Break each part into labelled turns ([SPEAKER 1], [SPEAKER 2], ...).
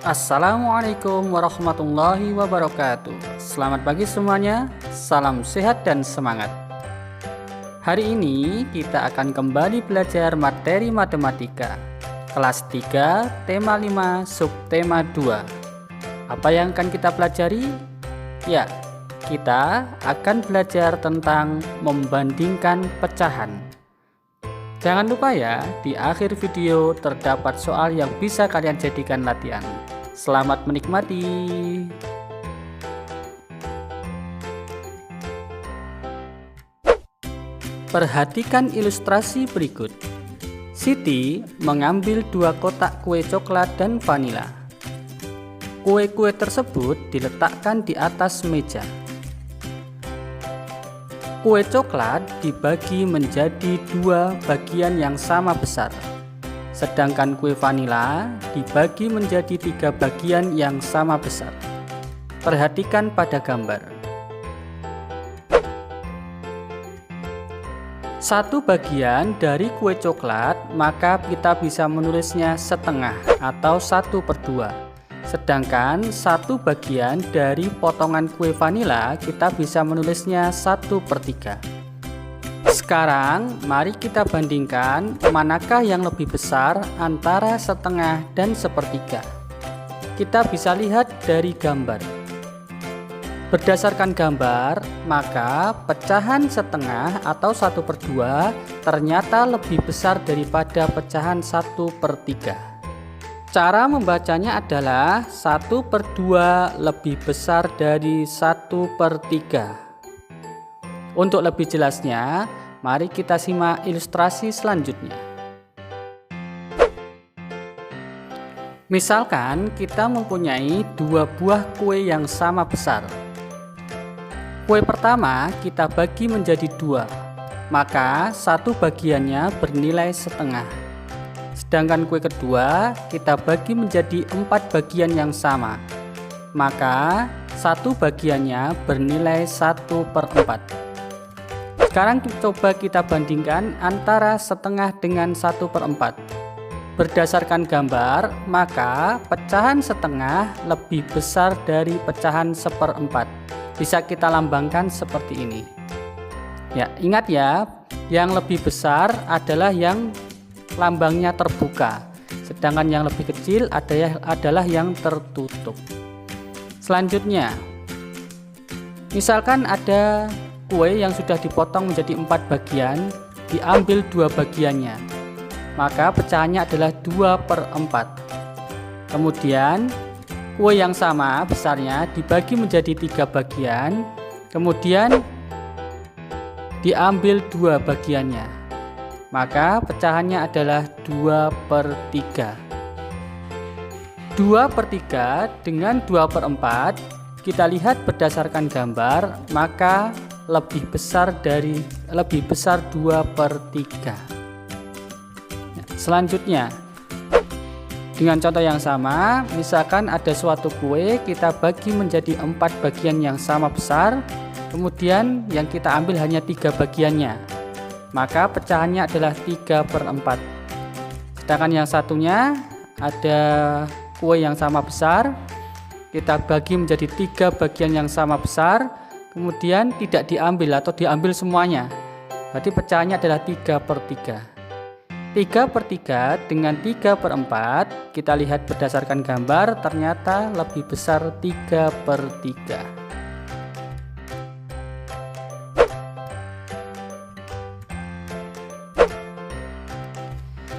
[SPEAKER 1] Assalamualaikum warahmatullahi wabarakatuh. Selamat pagi semuanya, salam sehat dan semangat. Hari ini kita akan kembali belajar materi matematika kelas 3, tema 5, subtema 2. Apa yang akan kita pelajari? Ya, kita akan belajar tentang membandingkan pecahan. Jangan lupa ya, di akhir video terdapat soal yang bisa kalian jadikan latihan. Selamat menikmati. Perhatikan ilustrasi berikut. Siti mengambil 2 kotak kue coklat dan vanila. Kue-kue tersebut diletakkan di atas meja. Kue coklat dibagi menjadi 2 bagian yang sama besar, sedangkan kue vanila dibagi menjadi 3 bagian yang sama besar. Perhatikan pada gambar. Satu bagian dari kue coklat, maka kita bisa menulisnya setengah atau 1/2. Sedangkan satu bagian dari potongan kue vanila kita bisa menulisnya 1/3. Sekarang mari kita bandingkan manakah yang lebih besar antara setengah dan 1/3. Kita bisa lihat dari gambar. Berdasarkan gambar, maka pecahan setengah atau 1/2 ternyata lebih besar daripada pecahan 1/3. Cara membacanya adalah 1/2 lebih besar dari 1/3. Untuk lebih jelasnya, mari kita simak ilustrasi selanjutnya. Misalkan kita mempunyai 2 buah kue yang sama besar. Kue pertama kita bagi menjadi 2, maka satu bagiannya bernilai setengah. Sedangkan kue kedua kita bagi menjadi 4 bagian yang sama, maka satu bagiannya bernilai 1/4. Sekarang coba kita bandingkan antara setengah dengan 1/4. Berdasarkan gambar, maka pecahan setengah lebih besar dari pecahan 1/4. Bisa kita lambangkan seperti ini. Ya, ingat ya, yang lebih besar adalah yang lambangnya terbuka, sedangkan yang lebih kecil adalah yang tertutup. Selanjutnya, misalkan ada kue yang sudah dipotong menjadi 4 bagian, diambil 2 bagiannya, maka pecahannya adalah 2/4. Kemudian kue yang sama besarnya dibagi menjadi 3 bagian, kemudian diambil 2 bagiannya, maka pecahannya adalah 2/3. 2/3 dengan 2/4 kita lihat berdasarkan gambar, maka lebih besar 2/3. Selanjutnya, dengan contoh yang sama, misalkan ada suatu kue kita bagi menjadi 4 bagian yang sama besar, kemudian yang kita ambil hanya 3 bagiannya, maka pecahannya adalah 3/4. Sedangkan yang satunya ada kue yang sama besar, kita bagi menjadi 3 bagian yang sama besar, kemudian tidak diambil atau diambil semuanya, berarti pecahannya adalah 3/3. 3/3 dengan 3/4 kita lihat berdasarkan gambar ternyata lebih besar 3/3.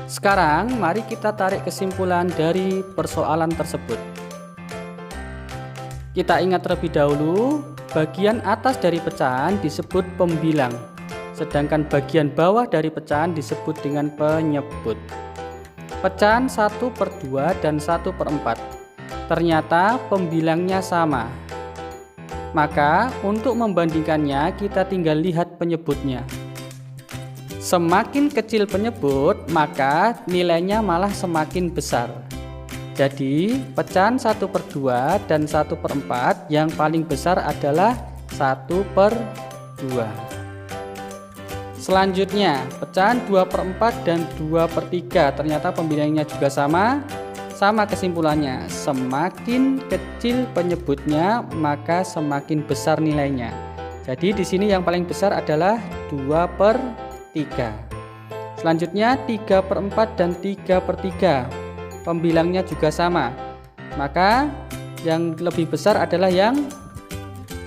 [SPEAKER 1] Sekarang mari kita tarik kesimpulan dari persoalan tersebut. Kita ingat terlebih dahulu, bagian atas dari pecahan disebut pembilang, sedangkan bagian bawah dari pecahan disebut dengan penyebut. Pecahan 1/2 dan 1/4 ternyata pembilangnya sama. Maka untuk membandingkannya kita tinggal lihat penyebutnya. Semakin kecil penyebut, maka nilainya malah semakin besar. Jadi pecahan 1/2 dan 1/4 yang paling besar adalah 1/2. Selanjutnya, pecahan 2/4 dan 2/3 ternyata pembilangnya juga sama. sama kesimpulannya, semakin kecil penyebutnya maka semakin besar nilainya. Jadi di sini yang paling besar adalah 2/3. Selanjutnya 3/4 dan 3/3. Pembilangnya juga sama. Maka yang lebih besar adalah yang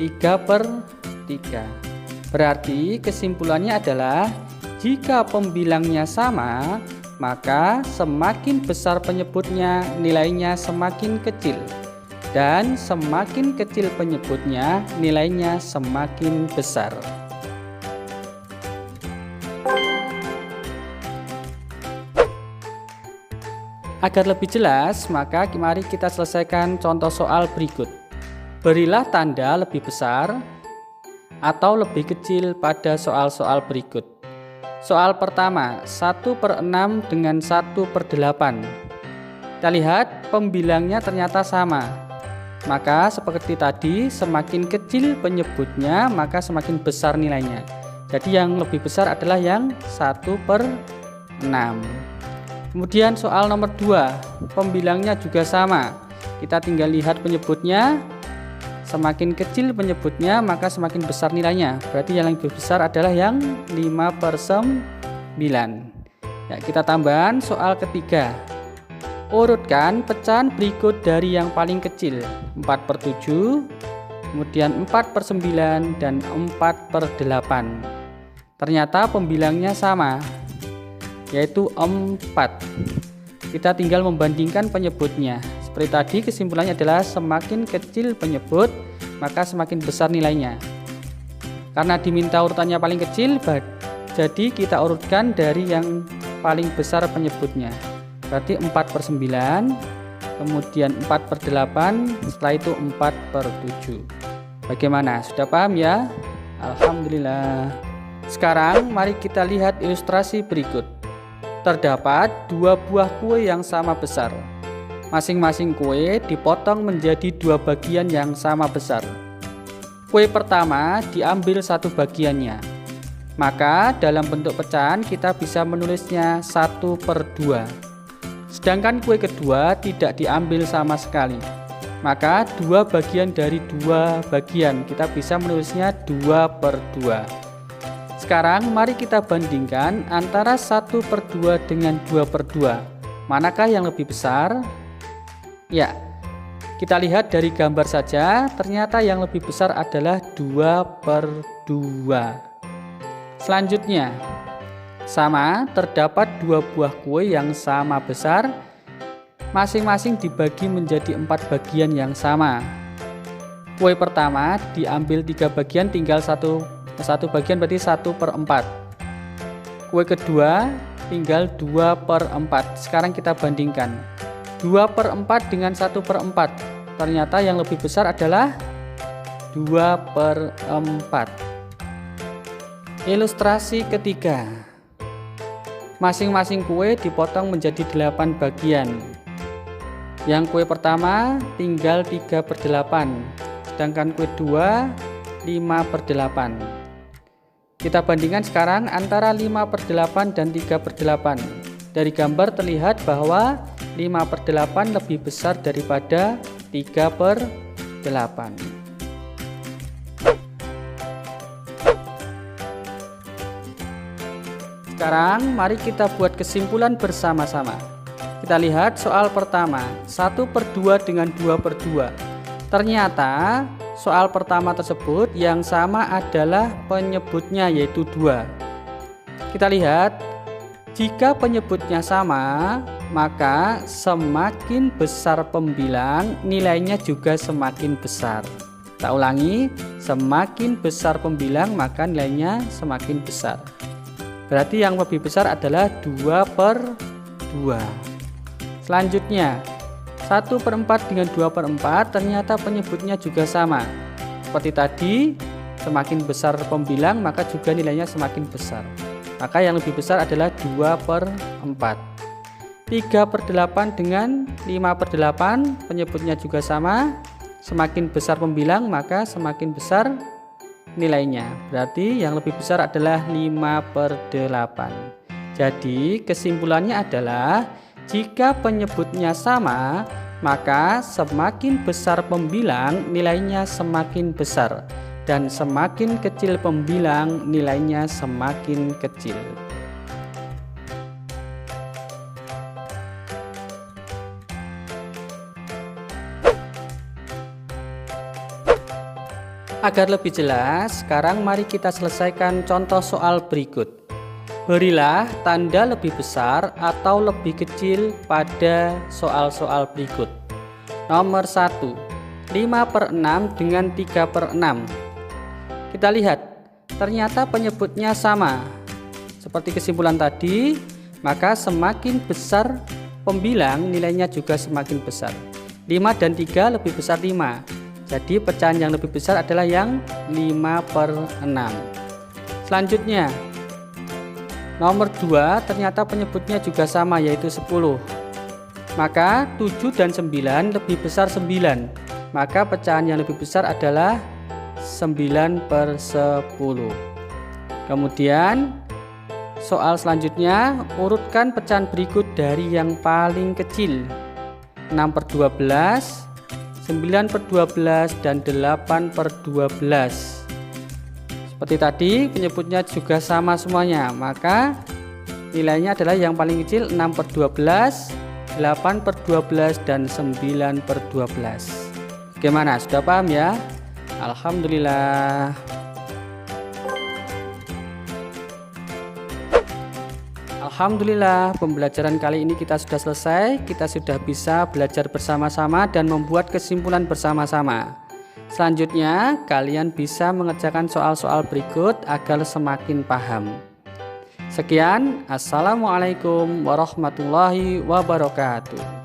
[SPEAKER 1] 3/3. Berarti kesimpulannya adalah jika pembilangnya sama, maka semakin besar penyebutnya nilainya semakin kecil. Dan semakin kecil penyebutnya nilainya semakin besar. Agar lebih jelas, maka mari kita selesaikan contoh soal berikut. Berilah tanda lebih besar atau lebih kecil pada soal-soal berikut. Soal pertama, 1/6 dengan 1/8. Kita lihat pembilangnya ternyata sama. Maka seperti tadi, semakin kecil penyebutnya, maka semakin besar nilainya. Jadi yang lebih besar adalah yang 1/6. Kemudian soal nomor 2, pembilangnya juga sama. Kita tinggal lihat penyebutnya, semakin kecil penyebutnya maka semakin besar nilainya. Berarti yang lebih besar adalah yang 5/9. Ya, kita tambahkan soal ketiga. Urutkan pecahan berikut dari yang paling kecil, 4/7, kemudian 4/9 dan 4/8. Ternyata pembilangnya sama, yaitu 4. Kita tinggal membandingkan penyebutnya. Seperti tadi, kesimpulannya adalah semakin kecil penyebut maka semakin besar nilainya. Karena diminta urutannya paling kecil, jadi kita urutkan dari yang paling besar penyebutnya. Berarti 4/9, kemudian 4/8, setelah itu 4/7. Bagaimana? Sudah paham ya? Alhamdulillah. Sekarang mari kita lihat ilustrasi berikut. Terdapat 2 buah kue yang sama besar. Masing-masing kue dipotong menjadi 2 bagian yang sama besar. Kue pertama diambil 1 bagiannya. Maka dalam bentuk pecahan kita bisa menulisnya 1/2. Sedangkan kue kedua tidak diambil sama sekali. Maka 2 bagian dari 2 bagian kita bisa menulisnya 2/2. Sekarang mari kita bandingkan antara 1/2 dengan 2/2. Manakah yang lebih besar? Ya, kita lihat dari gambar saja, ternyata yang lebih besar adalah 2/2. Selanjutnya, sama, terdapat 2 buah kue yang sama besar, masing-masing dibagi menjadi 4 bagian yang sama. Kue pertama diambil 3 bagian, tinggal satu bagian, berarti 1/4. Kue kedua tinggal 2/4. Sekarang kita bandingkan 2/4 dengan 1/4. Ternyata yang lebih besar adalah 2/4. Ilustrasi ketiga. Masing-masing kue dipotong menjadi 8 bagian. Yang kue pertama tinggal 3/8, sedangkan kue kedua 5/8. Kita bandingkan sekarang antara 5/8 dan 3/8. Dari gambar terlihat bahwa 5/8 lebih besar daripada 3/8. Sekarang mari kita buat kesimpulan bersama-sama. Kita lihat soal pertama, 1/2 dengan 2/2. Ternyata soal pertama tersebut yang sama adalah penyebutnya, yaitu 2. Kita lihat, jika penyebutnya sama, maka semakin besar pembilang, nilainya juga semakin besar. Kita ulangi, semakin besar pembilang, maka nilainya semakin besar. Berarti yang lebih besar adalah 2/2. Selanjutnya, 1/4 dengan 2/4, ternyata penyebutnya juga sama. Seperti tadi, semakin besar pembilang maka juga nilainya semakin besar. Maka yang lebih besar adalah 2/4. 3/8 dengan 5/8, penyebutnya juga sama. Semakin besar pembilang maka semakin besar nilainya. Berarti yang lebih besar adalah 5/8. Jadi kesimpulannya adalah Jika penyebutnya sama, maka semakin besar pembilang nilainya semakin besar, dan semakin kecil pembilang nilainya semakin kecil. Agar lebih jelas, sekarang mari kita selesaikan contoh soal berikut. Berilah tanda lebih besar atau lebih kecil pada soal-soal berikut. Nomor 1, 5/6 dengan 3/6. Kita lihat, ternyata penyebutnya sama. Seperti kesimpulan tadi, maka semakin besar pembilang nilainya juga semakin besar. 5 dan 3 lebih besar 5. Jadi pecahan yang lebih besar adalah yang 5/6. Selanjutnya, nomor 2 ternyata penyebutnya juga sama, yaitu 10. Maka 7 dan 9 lebih besar 9. Maka pecahan yang lebih besar adalah 9/10. Kemudian soal selanjutnya, urutkan pecahan berikut dari yang paling kecil. 6/12, 9/12, dan 8/12. Seperti tadi, penyebutnya juga sama semuanya, maka nilainya adalah yang paling kecil 6/12, 8/12, dan 9/12. Gimana, sudah paham ya? Alhamdulillah. Alhamdulillah, pembelajaran kali ini kita sudah selesai. Kita sudah bisa belajar bersama-sama dan membuat kesimpulan bersama-sama. Selanjutnya, kalian bisa mengerjakan soal-soal berikut agar semakin paham. Sekian, assalamualaikum warahmatullahi wabarakatuh.